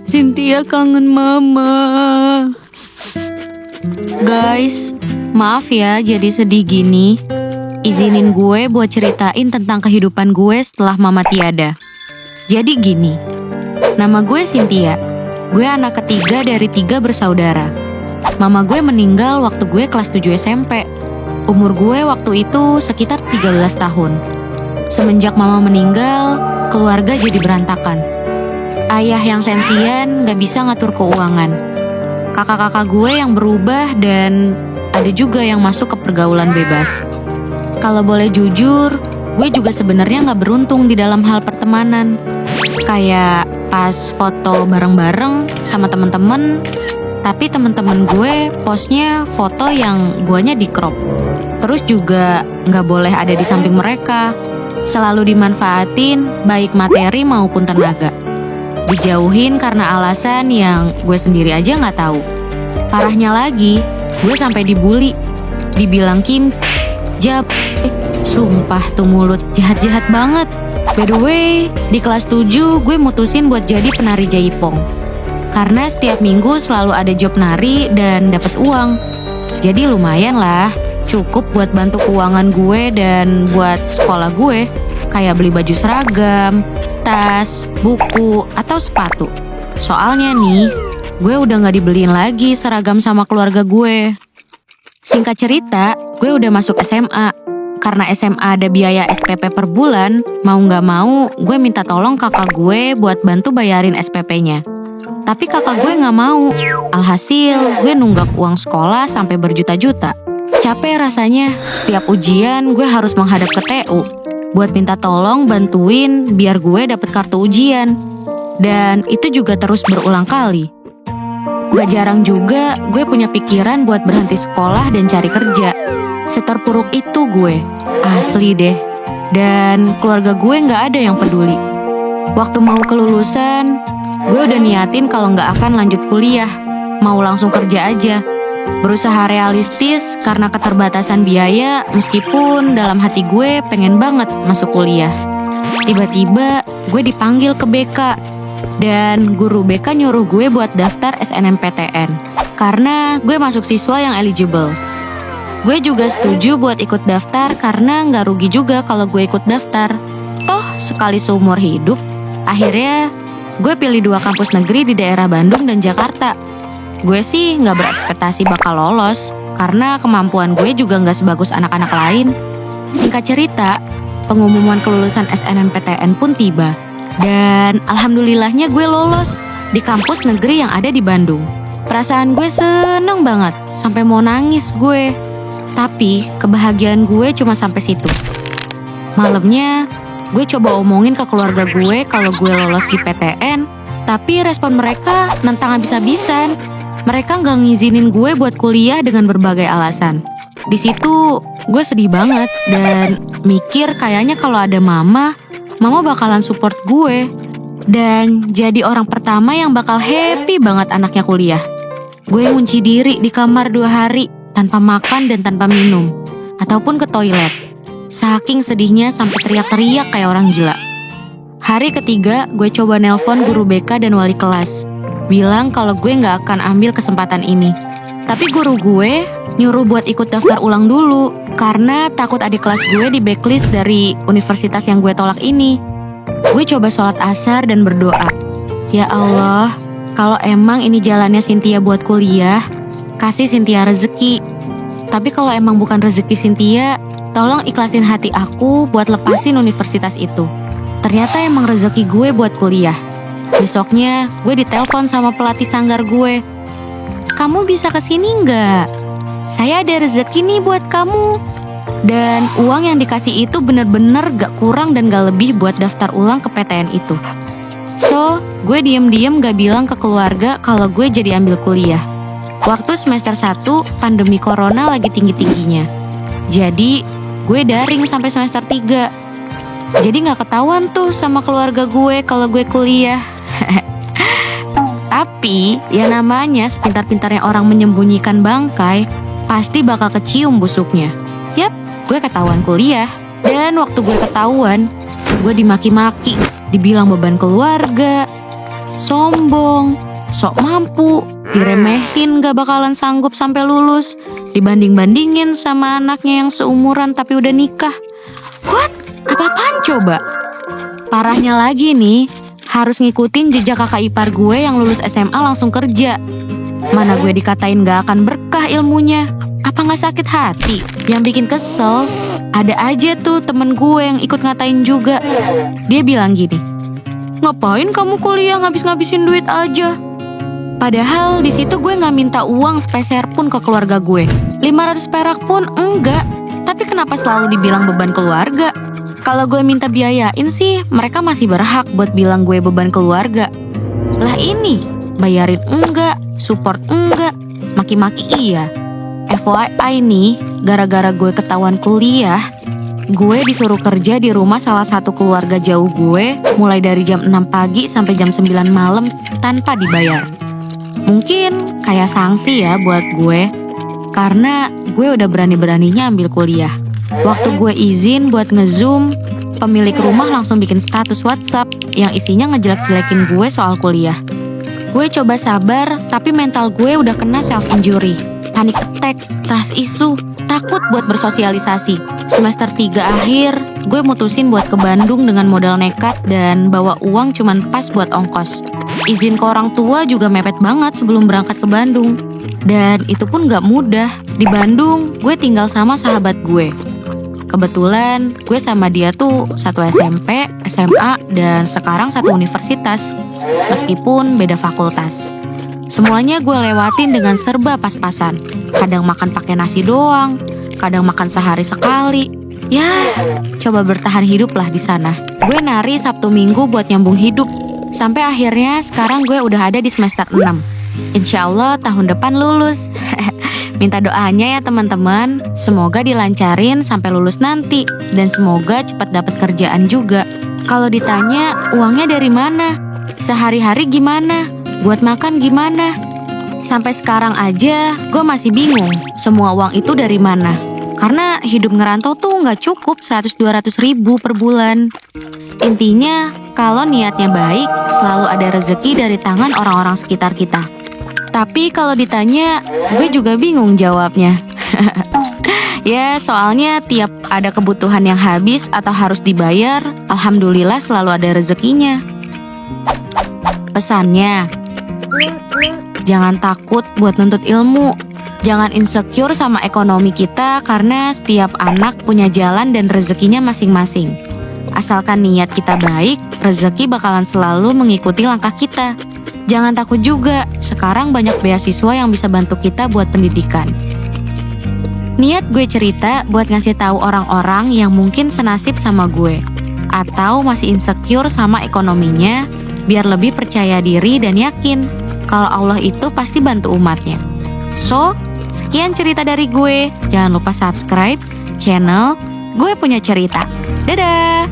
Cynthia kangen mama. Guys, maaf ya jadi sedih gini. Izinin gue buat ceritain tentang kehidupan gue setelah mama tiada. Jadi gini, nama gue Cynthia. Gue anak ketiga dari 3 bersaudara. Mama gue meninggal waktu gue kelas 7 SMP. Umur gue waktu itu sekitar 13 tahun. Semenjak mama meninggal, keluarga jadi berantakan. Ayah yang sensian gak bisa ngatur keuangan. Kakak-kakak gue yang berubah dan ada juga yang masuk ke pergaulan bebas. Kalau boleh jujur, gue juga sebenarnya gak beruntung di dalam hal pertemanan. Kayak pas foto bareng-bareng sama temen-temen, tapi temen-temen gue postnya foto yang guanya di crop. Terus juga gak boleh ada di samping mereka. Selalu dimanfaatin baik materi maupun tenaga. Dijauhin karena alasan yang gue sendiri aja gak tahu. Parahnya lagi, gue sampai dibully. Dibilang Kim, Jab, sumpah tuh mulut jahat-jahat banget. By the way, di kelas 7 gue mutusin buat jadi penari jaipong. Karena setiap minggu selalu ada job nari dan dapat uang. Jadi lumayan lah, cukup buat bantu keuangan gue dan buat sekolah gue. Kayak beli baju seragam, tas, buku, atau sepatu. Soalnya nih, gue udah gak dibeliin lagi seragam sama keluarga gue. Singkat cerita, gue udah masuk SMA. Karena SMA ada biaya SPP per bulan, mau gak mau gue minta tolong kakak gue buat bantu bayarin SPP-nya. Tapi kakak gue gak mau. Alhasil, gue nunggak uang sekolah sampai berjuta-juta. Capek rasanya, setiap ujian gue harus menghadap ke TU buat minta tolong bantuin biar gue dapet kartu ujian. Dan itu juga terus berulang kali. Gak jarang juga gue punya pikiran buat berhenti sekolah dan cari kerja. Seterpuruk itu gue, asli deh. Dan keluarga gue gak ada yang peduli. Waktu mau kelulusan, gue udah niatin kalau gak akan lanjut kuliah, mau langsung kerja aja. Berusaha realistis karena keterbatasan biaya, meskipun dalam hati gue pengen banget masuk kuliah. Tiba-tiba gue dipanggil ke BK. Dan guru BK nyuruh gue buat daftar SNMPTN karena gue masuk siswa yang eligible. Gue juga setuju buat ikut daftar karena gak rugi juga kalau gue ikut daftar. Toh sekali seumur hidup. Akhirnya gue pilih 2 kampus negeri di daerah Bandung dan Jakarta. Gue sih gak berekspektasi bakal lolos karena kemampuan gue juga gak sebagus anak-anak lain. Singkat cerita, pengumuman kelulusan SNMPTN pun tiba. Dan alhamdulillahnya gue lolos di kampus negeri yang ada di Bandung. Perasaan gue seneng banget, sampai mau nangis gue. Tapi kebahagiaan gue cuma sampai situ. Malamnya, gue coba omongin ke keluarga gue kalau gue lolos di PTN. Tapi respon mereka nentang habis-habisan. Mereka gak ngizinin gue buat kuliah dengan berbagai alasan. Di situ gue sedih banget dan mikir kayaknya kalau ada mama bakalan support gue dan jadi orang pertama yang bakal happy banget anaknya kuliah. Gue ngunci diri di kamar 2 hari tanpa makan dan tanpa minum ataupun ke toilet. Saking sedihnya sampai teriak-teriak kayak orang gila. Hari ketiga gue coba nelpon guru BK dan wali kelas, bilang kalau gue gak akan ambil kesempatan ini. Tapi guru gue nyuruh buat ikut daftar ulang dulu karena takut adik kelas gue di backlist dari universitas yang gue tolak ini. Gue coba sholat asar dan berdoa, ya Allah, kalau emang ini jalannya Cynthia buat kuliah, kasih Cynthia rezeki. Tapi kalau emang bukan rezeki Cynthia, tolong ikhlasin hati aku buat lepasin universitas itu. Ternyata emang rezeki gue buat kuliah. Besoknya gue ditelepon sama pelatih sanggar gue. Kamu bisa kesini nggak? Saya ada rezeki nih buat kamu. Dan uang yang dikasih itu bener-bener gak kurang dan gak lebih buat daftar ulang ke PTN itu. So, gue diem-diem gak bilang ke keluarga kalau gue jadi ambil kuliah. Waktu semester 1, pandemi corona lagi tinggi-tingginya. Jadi, gue daring sampai semester 3. Jadi gak ketahuan tuh sama keluarga gue kalau gue kuliah. Tapi, ya namanya sepintar-pintarnya orang menyembunyikan bangkai, pasti bakal kecium busuknya. Yap, gue ketahuan kuliah. Dan waktu gue ketahuan, gue dimaki-maki, dibilang beban keluarga, sombong, sok mampu, diremehin gak bakalan sanggup sampai lulus, dibanding-bandingin sama anaknya yang seumuran tapi udah nikah. What? Apa-apaan coba? Parahnya lagi nih, harus ngikutin jejak kakak ipar gue yang lulus SMA langsung kerja. Mana gue dikatain gak akan berkah ilmunya. Apa gak sakit hati? Yang bikin kesel, ada aja tuh temen gue yang ikut ngatain juga. Dia bilang gini, ngapain kamu kuliah ngabis-ngabisin duit aja? Padahal di situ gue gak minta uang sepeser pun ke keluarga gue. 500 perak pun enggak. Tapi kenapa selalu dibilang beban keluarga? Kalau gue minta biayain sih, mereka masih berhak buat bilang gue beban keluarga. Lah ini, bayarin enggak, support enggak, maki-maki iya. FYI nih, gara-gara gue ketahuan kuliah, gue disuruh kerja di rumah salah satu keluarga jauh gue mulai dari jam 6 pagi sampai jam 9 malam tanpa dibayar. Mungkin kayak sanksi ya buat gue, karena gue udah berani-beraninya ambil kuliah. Waktu gue izin buat nge-zoom, pemilik rumah langsung bikin status WhatsApp yang isinya ngejelek-jelekin gue soal kuliah. Gue coba sabar, tapi mental gue udah kena self-injury, panic attack, trust issue, takut buat bersosialisasi. Semester 3 akhir, gue mutusin buat ke Bandung dengan modal nekat dan bawa uang cuman pas buat ongkos. Izin ke orang tua juga mepet banget sebelum berangkat ke Bandung. Dan itu pun gak mudah. Di Bandung, gue tinggal sama sahabat gue. Kebetulan gue sama dia tuh satu SMP, SMA, dan sekarang satu universitas. Meskipun beda fakultas. Semuanya gue lewatin dengan serba pas-pasan. Kadang makan pakai nasi doang, kadang makan sehari sekali. Ya, coba bertahan hidup lah di sana. Gue nari Sabtu Minggu buat nyambung hidup. Sampai akhirnya sekarang gue udah ada di semester 6. Insya Allah tahun depan lulus. Minta doanya ya teman-teman. Semoga dilancarin sampai lulus nanti. Dan semoga cepat dapat kerjaan juga. Kalau ditanya uangnya dari mana? Sehari-hari gimana? Buat makan gimana? Sampai sekarang aja gue masih bingung semua uang itu dari mana. Karena hidup ngerantau tuh gak cukup 100-200 ribu per bulan. Intinya kalau niatnya baik selalu ada rezeki dari tangan orang-orang sekitar kita. Tapi kalau ditanya gue juga bingung jawabnya. Ya soalnya tiap ada kebutuhan yang habis atau harus dibayar, alhamdulillah selalu ada rezekinya. Pesannya, jangan takut buat nuntut ilmu. Jangan insecure sama ekonomi kita karena setiap anak punya jalan dan rezekinya masing-masing. Asalkan niat kita baik, rezeki bakalan selalu mengikuti langkah kita. Jangan takut juga, sekarang banyak beasiswa yang bisa bantu kita buat pendidikan. Niat gue cerita buat ngasih tahu orang-orang yang mungkin senasib sama gue atau masih insecure sama ekonominya, biar lebih percaya diri dan yakin kalau Allah itu pasti bantu umatnya. So, sekian cerita dari gue. Jangan lupa subscribe channel Gue Punya Cerita. Dadah!